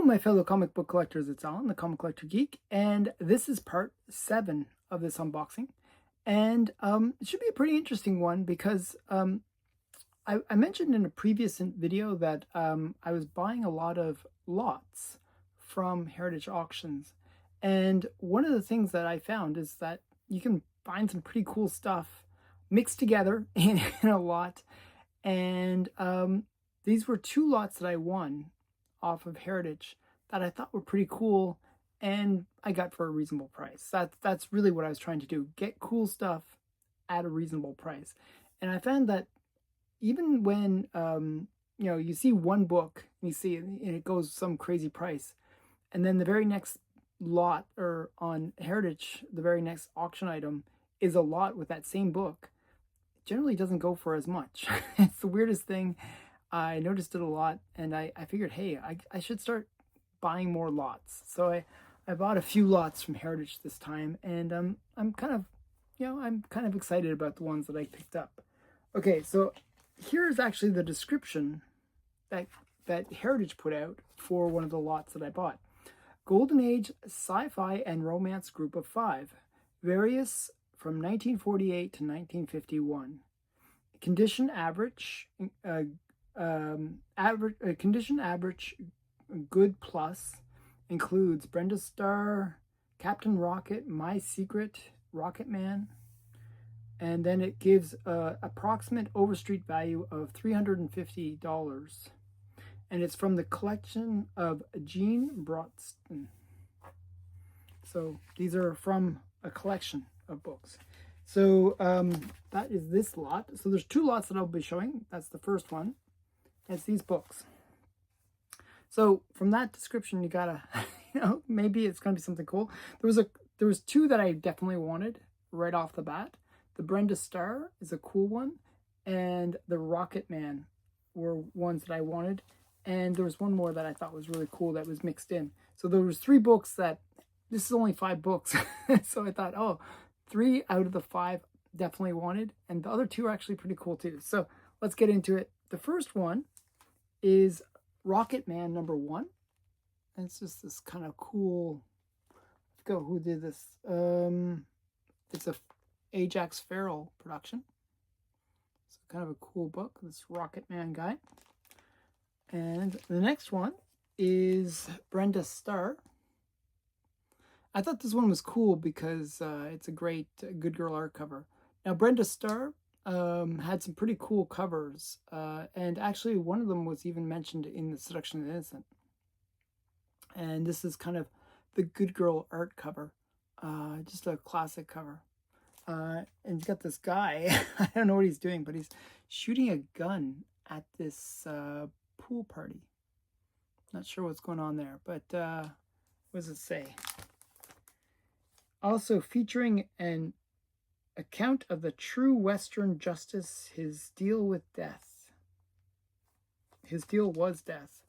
my fellow comic book collectors, it's Alan, the Comic Collector Geek, and this is part 7 of this unboxing. And it should be a pretty interesting one because I mentioned in a previous video that I was buying a lot of lots from heritage auctions. And one of the things that I found is that you can find some pretty cool stuff mixed together in a lot. And these were 2 lots that I won off of heritage that I thought were pretty cool and I got for a reasonable price. That's really what I was trying to do, get cool stuff at a reasonable price. And I found that even when you see one book, you see and it goes some crazy price, and then the very next lot, or on heritage the very next auction item is a lot with that same book, it generally doesn't go for as much. It's the weirdest thing. I noticed it a lot, and I figured, hey, I should start buying more lots. So I bought a few lots from heritage this time, and I'm kind of excited about the ones that I picked up. Okay, so here's actually the description that heritage put out for one of the lots that I bought. Golden Age Sci-Fi and Romance Group of 5, various from 1948 to 1951. Condition average, condition average good plus, includes Brenda Starr, Captain Rocket, My Secret, Rocket Man, and then it gives approximate overstreet value of $350, and it's from the collection of Jean Brodston. So these are from a collection of books. So that is this lot. So there's 2 lots that I'll be showing. That's the first one. It's these books. So from that description, you gotta, maybe it's gonna be something cool. There was 2 that I definitely wanted right off the bat. The Brenda Starr is a cool one, and the Rocket Man were ones that I wanted. And there was one more that I thought was really cool that was mixed in. So there was 3 books that, this is only 5 books. So I thought, oh, 3 out of the 5 definitely wanted, and the other 2 are actually pretty cool too. So let's get into it. The first one is Rocket Man #1. And it's just this kind of cool, I forgot who did this. It's a Ajax Farrell production. It's kind of a cool book, this Rocket Man guy. And the next one is Brenda Starr. I thought this one was cool because it's a great Good Girl art cover. Now, Brenda Starr had some pretty cool covers, and actually one of them was even mentioned in The Seduction of the Innocent. And this is kind of the Good Girl art cover, just a classic cover. And you've got this guy, I don't know what he's doing, but he's shooting a gun at this pool party. Not sure what's going on there, but what does it say? Also featuring an account of the true Western justice, his deal with death. His deal was death.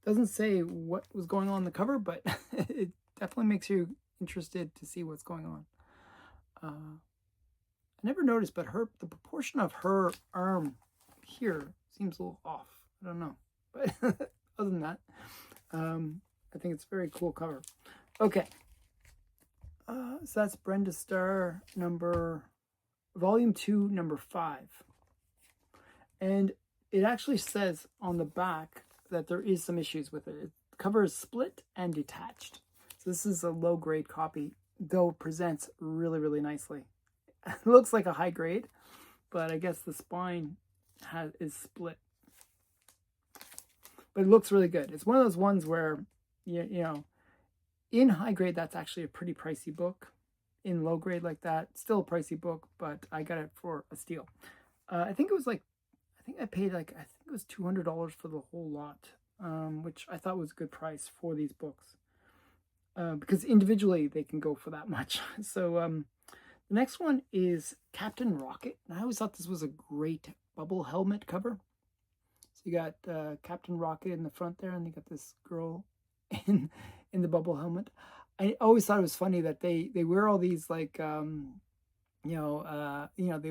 Doesn't say what was going on the cover, but it definitely makes you interested to see what's going on. I never noticed, but the proportion of her arm here seems a little off. I don't know, but other than that, I think it's a very cool cover. Okay. So that's Brenda Starr volume 2, number 5. And it actually says on the back that there is some issues with it. The cover is split and detached. So this is a low-grade copy, though it presents really, really nicely. It looks like a high grade, but I guess the spine is split. But it looks really good. It's one of those ones where, in high grade, that's actually a pretty pricey book. In low grade like that, still a pricey book, but I got it for a steal. I think I paid it was $200 for the whole lot, which I thought was a good price for these books. Because individually they can go for that much. So the next one is Captain Rocket. And I always thought this was a great bubble helmet cover. So you got Captain Rocket in the front there, and you got this girl in the bubble helmet. I always thought it was funny that they wear all these like they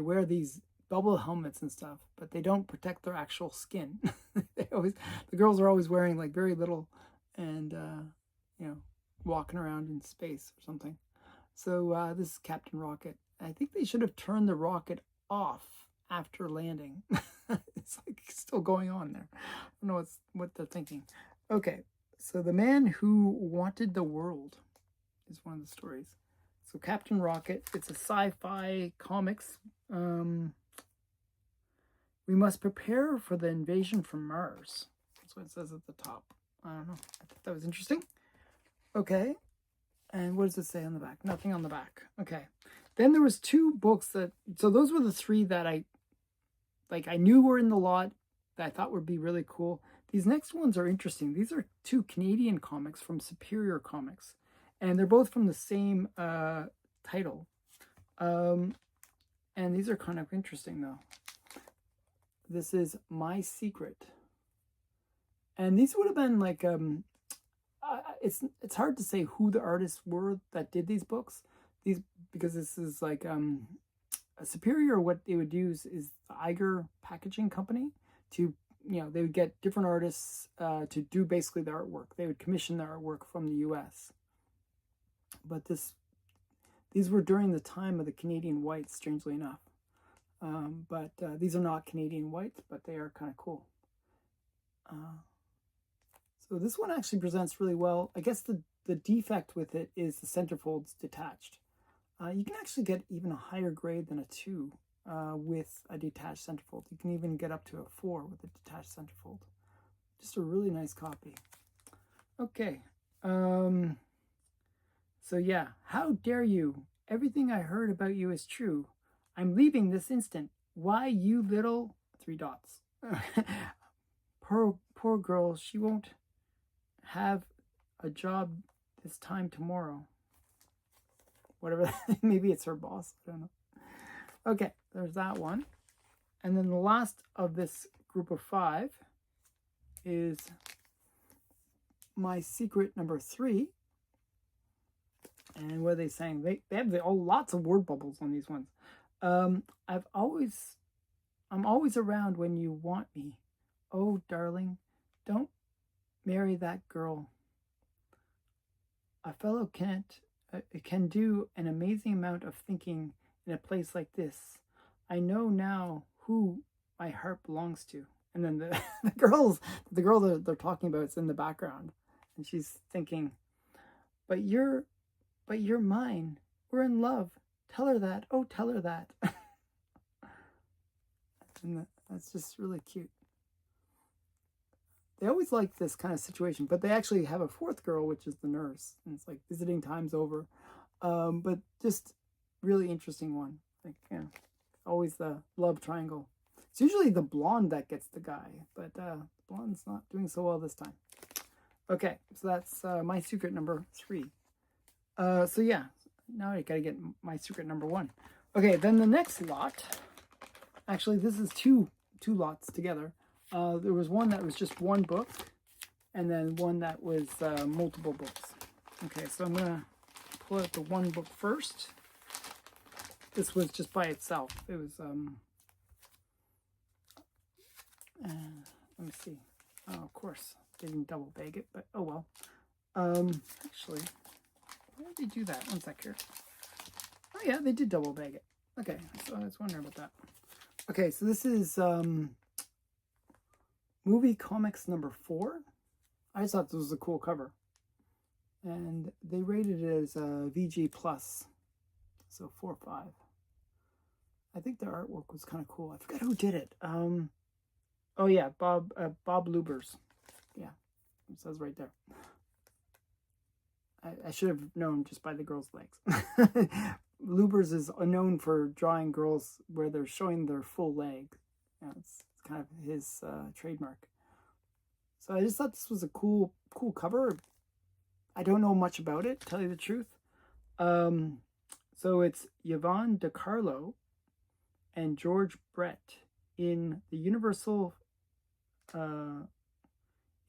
wear these bubble helmets and stuff, but they don't protect their actual skin. The girls are always wearing like very little, and you know, walking around in space or something. So this is Captain Rocket. I think they should have turned the rocket off after landing. It's like still going on there. I don't know what they're thinking. Okay, so the man who wanted the world is one of the stories. So Captain Rocket, it's a sci-fi comics. We must prepare for the invasion from Mars. That's what it says at the top. I don't know. I thought that was interesting. Okay. And what does it say on the back? Nothing on the back. Okay. Then there was 2 books that, so those were the 3 that I knew were in the lot that I thought would be really cool. These next ones are interesting. These are 2 Canadian comics from Superior Comics. And they're both from the same title. And these are kind of interesting though. This is My Secret. And these would have been like, it's hard to say who the artists were that did these books. Because this is like a Superior. What they would use is the Iger Packaging Company to, they would get different artists to do basically the artwork. They would commission the artwork from the U.S. But these were during the time of the Canadian whites, strangely enough. But these are not Canadian whites, but they are kind of cool. So this one actually presents really well. I guess the defect with it is the centerfold's detached. You can actually get even a higher grade than a 2 with a detached centerfold. You can even get up to a 4 with a detached centerfold. Just a really nice copy. Okay. So yeah, how dare you? Everything I heard about you is true. I'm leaving this instant. Why, you little... 3 dots. Poor girl, she won't have a job this time tomorrow. Whatever, maybe it's her boss, I don't know. Okay, there's that one. And then the last of this group of 5 is My Secret number 3. And what are they saying? They have lots of word bubbles on these ones. I'm always around when you want me. Oh, darling, don't marry that girl. A fellow can do an amazing amount of thinking in a place like this. I know now who my heart belongs to. And then the girl they're talking about is in the background, and she's thinking, but you're mine. We're in love. Tell her that. Oh, tell her that. And that's just really cute. They always like this kind of situation, but they actually have a 4th girl, which is the nurse, and it's like visiting time's over. But just really interesting one. Like, always the love triangle. It's usually the blonde that gets the guy, but blonde's not doing so well this time. Okay, so that's My Secret number 3. So yeah, now I gotta get My Secret number 1. Okay, then the next lot. Actually, this is two lots together. There was one that was just 1 book, and then one that was multiple books. Okay, so I'm gonna pull out the 1 book first. This was just by itself. It was let me see. Oh, of course they didn't double bag it, but oh well. Actually, why did they do that? 1 sec here. Oh yeah, they did double bag it. Okay, so I was wondering about that. Okay, so this is Movie Comics number 4. I just thought this was a cool cover. And they rated it as VG+, so 4.5. I think the artwork was kind of cool. I forgot who did it. Oh yeah, Bob Lubers. Yeah, it says right there. I should have known just by the girl's legs. Lubers is known for drawing girls where they're showing their full leg. It's kind of his trademark. So I just thought this was a cool cover. I don't know much about it, to tell you the truth. So it's Yvonne DiCarlo and George Brett in the Universal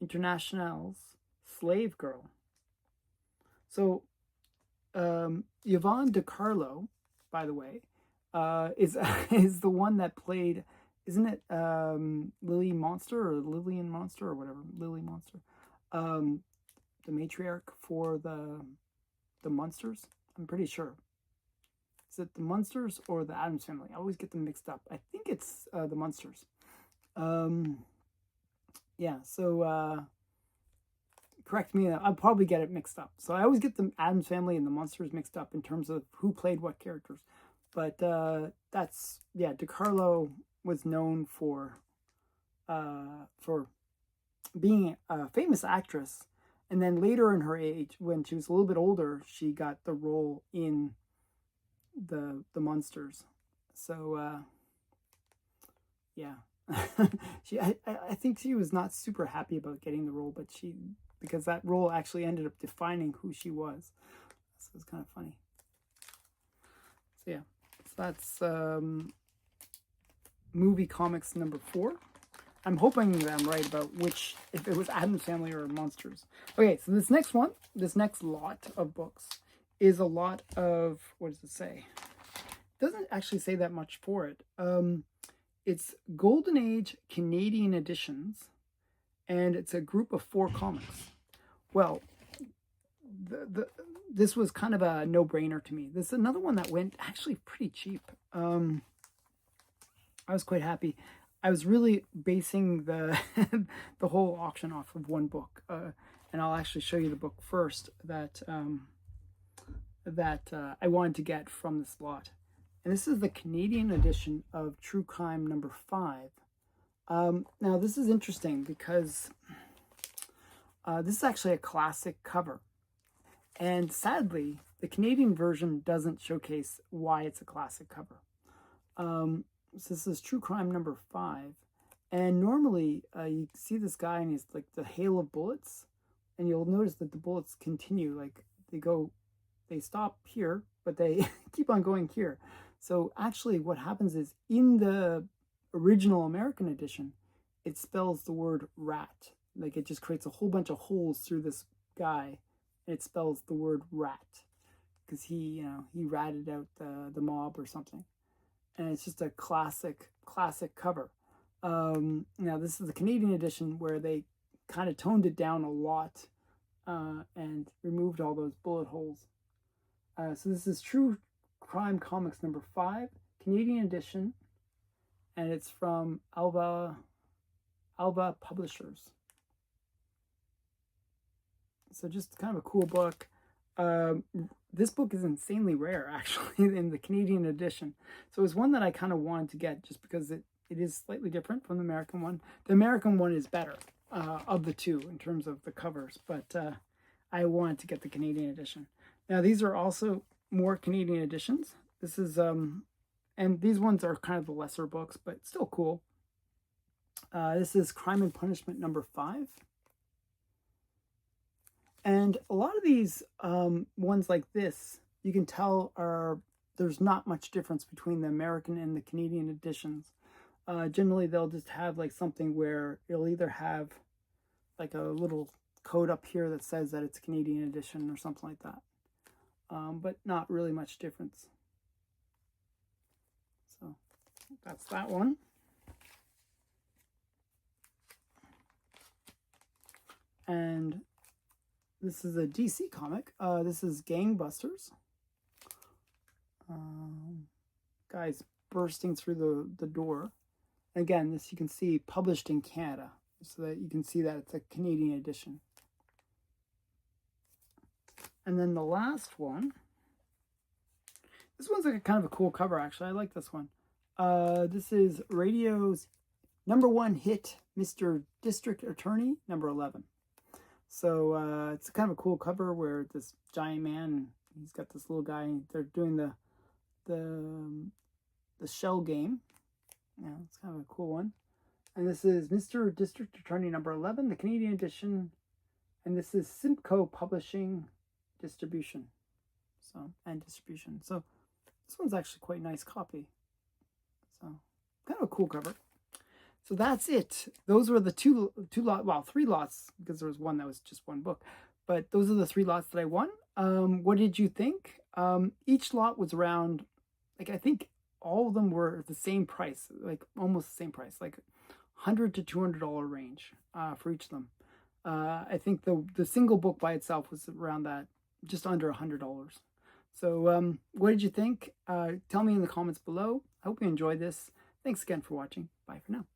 International's Slave Girl. So Yvonne DiCarlo, by the way, is the one that played, isn't it Lily Monster or Lillian Monster or whatever, Lily Monster? matriarch for the Munsters. I'm pretty sure. Is it the Munsters or the Addams Family? I always get them mixed up. I think it's the Munsters. Yeah, so correct me. I'll probably get it mixed up. So I always get the Addams Family and the Munsters mixed up in terms of who played what characters. But that's, yeah, DiCarlo was known for being a famous actress. And then later in her age, when she was a little bit older, she got the role in the Munsters. So yeah. I think she was not super happy about getting the role, but because that role actually ended up defining who she was. So it's kind of funny. So yeah, so that's movie comics number 4. I'm hoping that I'm right about if it was Addams Family or Monsters. Okay, so this next lot of books is a lot of, what does it say? It doesn't actually say that much for it. It's Golden Age Canadian editions, and it's a group of 4 comics. Well, this was kind of a no-brainer to me. This is another one that went actually pretty cheap. I was quite happy. I was really basing the the whole auction off of one book, and I'll actually show you the book first that I wanted to get from this lot. And this is the Canadian edition of True Crime number 5. Now, this is interesting because this is actually a classic cover. And sadly, the Canadian version doesn't showcase why it's a classic cover. So this is True Crime number 5. And normally, you see this guy and he's like the hail of bullets. And you'll notice that the bullets continue. Like, they stop here, but they keep on going here. So actually what happens is in the original American edition, it spells the word rat. Like it just creates a whole bunch of holes through this guy, and it spells the word rat because he ratted out the mob or something. And it's just a classic cover. Now this is the Canadian edition where they kind of toned it down a lot and removed all those bullet holes. So this is True Crime Comics number 5, Canadian edition, and it's from Alba Publishers. So just kind of a cool book. This book is insanely rare, actually, in the Canadian edition. So it's one that I kind of wanted to get just because it is slightly different from the American one. The American one is better of the two in terms of the covers, but I wanted to get the Canadian edition. Now, these are also more Canadian editions. This is, and these ones are kind of the lesser books, but still cool. This is Crime and Punishment number 5. And a lot of these ones like this, you can tell there's not much difference between the American and the Canadian editions. Generally, they'll just have like something where it'll either have like a little code up here that says that it's Canadian edition or something like that. But not really much difference. So that's that one. And this is a DC comic. This is Gangbusters. Guys bursting through the door. Again, this you can see published in Canada, so that you can see that it's a Canadian edition. And then the last one, this one's like a kind of a cool cover, actually. I like this one. This is radio's #1 hit, Mr. District Attorney, number 11. So it's kind of a cool cover where this giant man, he's got this little guy, and they're doing the shell game. Yeah, it's kind of a cool one. And this is Mr. District Attorney number 11, the Canadian edition. And this is Simcoe Publishing Distribution. So this one's actually quite a nice copy. So kind of a cool cover. So that's it. Those were the three lots, because there was one that was just one book. But those are the 3 lots that I won. What did you think? Each lot was around, like, I think all of them were the same price, like almost the same price, like $100 to $200 range for each of them. I think the single book by itself was around that, just under $100. So what did you think? Tell me in the comments below. I hope you enjoyed this. Thanks again for watching. Bye for now.